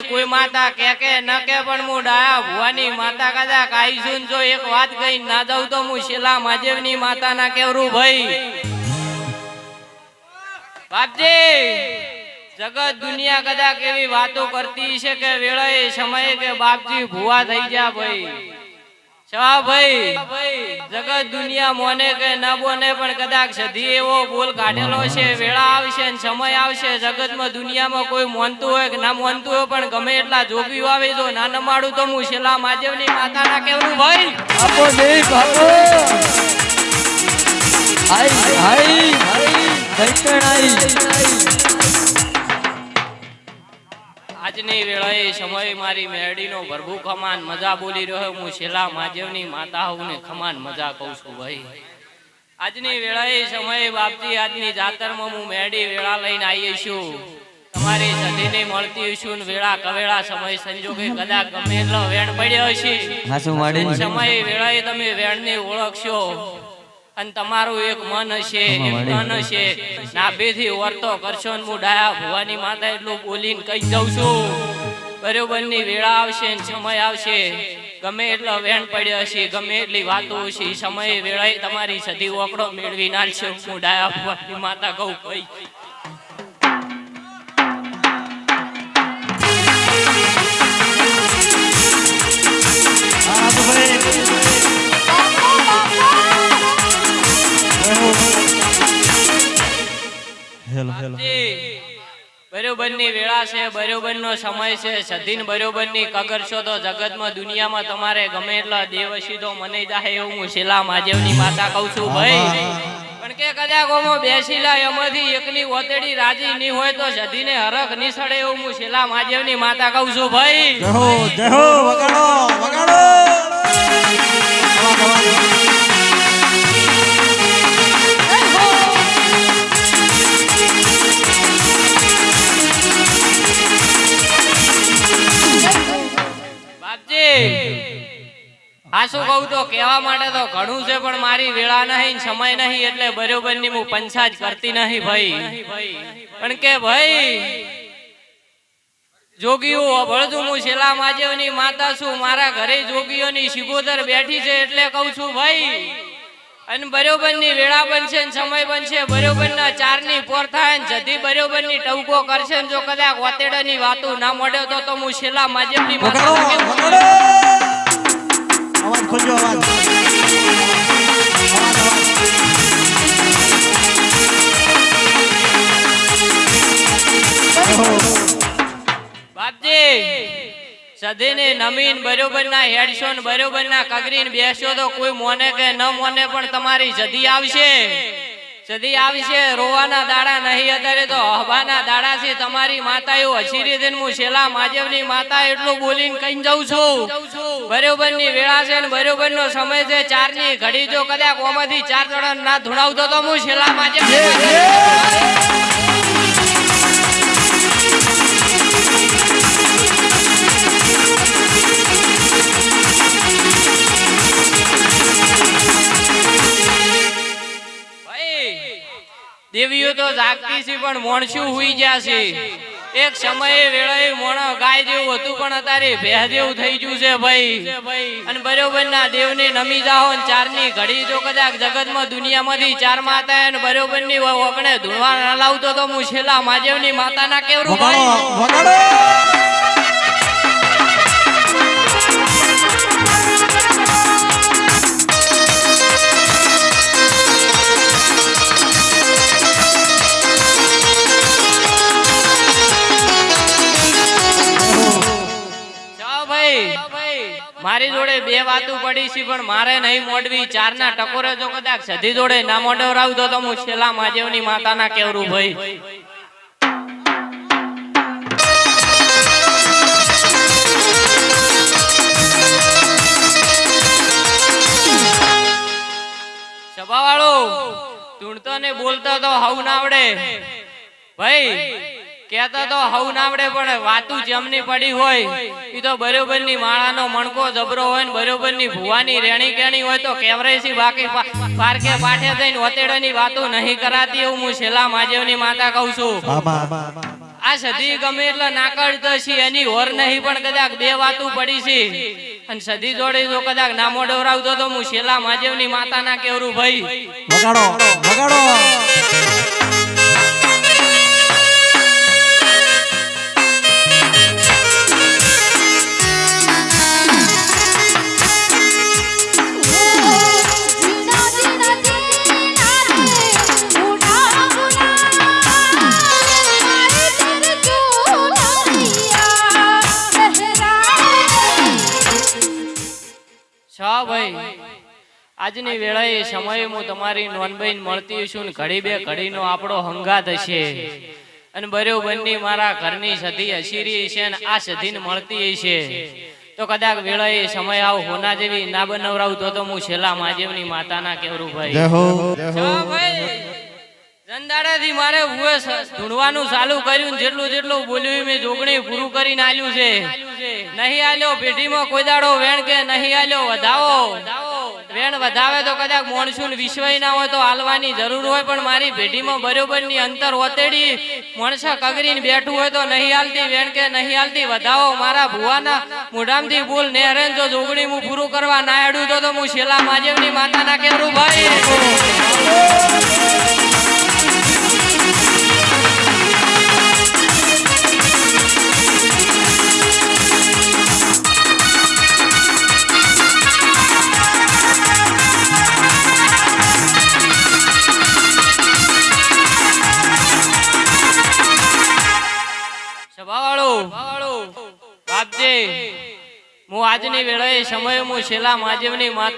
કોઈ માતા કે ન કે પણ હું ડાયા ભુવાની માતા કદાચ આઈશું જો એક વાત કઈ ના દઉં તો હું શેલા મહાદેવની માતા ના કેવરું ભાઈ બાપજી જગત દુનિયા કદાચ એવી વાતો કરતી છે કે વેળાએ સમયે કે બાપજી ભુવા થઈ ગયા ભાઈ શા ભાઈ જગત દુનિયા મોને કે ના બોને પણ કદાચ સધી એવો બોલ કાઢેલો છે વેળા આવશે ને સમય આવશે જગતમાં દુનિયામાં કોઈ માનતું હોય કે ના માનતું હોય પણ ગમે એટલા જોગીઓ આવે જો ના નમાડું તો હું શેલા મહાદેવની માતાના કેવરું ભાઈ આપો દેઈ બાપો હાય હાય દૈતણાઈ આજની વેળાએ સમય મારી મેરડીનો ભરભુ ખમાન મજા બોલી રહ્યો હું શેલા મહાદેવની માતા હું ને ખમાન મજા કહું છું ભાઈ આજની વેળાએ સમયે બાપજી આજની જાતરમાં હું મેરડી વેળા લઈને આવી છું તમારી સધીને મળતી છું વેળા કવેળા સમય સંજોગે કદાચ ગમે એટલો વેણ પડ્યો છે સમયે વેળાએ તમે વેણને ઓળખશો અને તમારું એક મન હશે એક તન હશે નાભેથી વર્તો કરશો ને હું ડાયા ભુવાની માતા એટલું બોલીને કહી જાઉં છું બરોબરની વેળા આવશે ને સમય આવશે ગમે એટલો વેણ પડ્યો હશે ગમે એટલી વાતો હશે સમયે વેળાએ તમારી સધી ઓકડો મેળવી નાખશે હું ડાયા ભુવાની માતા કહું કઈ બરોબરની વેળા છે બરોબરનો સમય છે સધીન બરોબરની કગરશો તો જગતમાં દુનિયામાં તમારે ગમે એટલા દેવશી તો મને જાહે એવું હું શેલા મહાદેવની માતા કહું છું ભાઈ પણ કે કદાચ ઓમો બેસીલા એમાંથી એકની ઓતેડી રાજી નહીં હોય તો સધીને હરખ નહીં સડે એવું હું શેલા મહાદેવની માતા કહું છું ભાઈ જય હો વગાડો વગાડો હાસુ કહું તો કહેવા માટે તો ઘણું છે પણ મારી વેળા નહીં સમય નહીં એટલે બરોબરની હું પંચાજ કરતી નહીં ભાઈ પણ કે ભાઈ જોગીઓ અભળતું હું શેલા મહાદેવની માતા છું મારા ઘરે જોગીઓની શિગોદર બેઠી છે એટલે કહું છું ભાઈ અને બરોબરની વેળા બનશે ને સમય બનશે બરોબરના ચારની પોર થાય ને જધી બરોબરની ટવકો કરશે ને જો કદાચ ઓતેડાની વાતો ના મળ્યો તો હું શેલા મહાદેવની માતા અવાજ ખોજો અવાજ બાપજી સધીને નમીન બરોબરના હેડશો ને બરોબરના કગરીને બેસો તો કોઈ મોને કે ન મોને પણ તમારી સધી આવશે રોવાના દાડા નહીં અત્યારે તો હવાના દાડા છે તમારી માતાઓ હસીરી દે હું શેલા મહાદેવની માતા એટલું બોલીને કઈ જાઉં છું બરોબરની વેળા છે ને બરોબરનો સમય છે ચારની ઘડી જો કદાચ ઓમાંથી ચાર જણા ના ધુણાવતો તો હું શેલા મહાદેવ દેવીઓ તો જાગતી છે પણ મોણશું હુઈ ગયા છે એક સમયે વેળાએ મોણો ગાય જેવું હતું પણ અત્યારે ભેહ જેવું થઈ ગયું છે ભાઈ અને બરોબરના દેવને નમી જાઓ ને ચારની ઘડી જો કદાચ જગતમાં દુનિયામાંથી ચાર માતા અને બરોબરની ઓગણે ધૂણવા ના લાવતો તો હું શેલા મહાદેવની માતાના કેવરું ભાઈ મારી જોડે બે વાતો પડી છે પણ મારે નહીં મોડવી ચારના ટકોરે જો કદાચ સધી જોડે ના મોડવરાવ તો હું શેલા મહાદેવની માતાના કેવરું ભાઈ સભાવાળો તુણતો ને બોલતો તો હવ ના આવડે ભાઈ કહેતા તો હવ ના આવડે પણ વાતું જમની પડી હોય ઈ તો બરોબરની માળાનો મણકો જબરો હોય ને બરોબરની ભુવાની રેણી કેણી હોય તો કેવરેસી બાકી પારકે પાઠે થઈને ઓતેડાની વાતો નહીં કરાતી એવું હું શેલા મહાદેવની માતા કહું છું. આ સદી ગમે એટલે નાકળતો છે એની હોર નહીં પણ કદાચ બે વાતું પડી છે અને સદી જોડે જો કદાચ નામો ડવરાવતો તો હું શેલા મહાદેવની માતાના કેવરું ભાઈ વગાડો વગાડો ભાઈ આજની વેળાએ સમયે હું તમારી નોનબઈન મળતી છું ને ઘડી બે ઘડીનો આપણો હંગાત હશે અને બરોબરની મારા ઘરની સધી હસીરી છે ને આ સધીને મળતી છે તો કદાચ વેળાએ સમય આવ હોના જેવી ના બનાવરાવતો તો હું છેલ્લા મહાદેવની માતાના કેવરું ભાઈ જય હો જંદાડેથી મારે હુએ ધૂણવાનું ચાલુ કર્યું જેટલું બોલ્યું મેં જોગણી પૂરું કરીને આલ્યું છે નહીં આલ્યો પેઢીમાં કોઈ દાડો વેણ કે નહીં આલ્યો વધાવો વેણ વધાવે તો કદાચ મોણસુન વિશ્વય ના હોય તો હાલવાની જરૂર હોય પણ મારી પેઢીમાં બરોબરની અંતર ઓતેડી મોણસા કગરીને બેઠું હોય તો નહીં હાલતી વેણ કે નહીં હાલતી વધાવો મારા ભુવાના મોઢામથી બોલ ને હરેન જો જોગણી હું પૂરું કરવા ના આડું તો હું શેલા મહાદેવની માતાના કેવરું ભાઈ બાપજી હું આજની વેળાએ સમય હું શેલા મહાદેવની માતા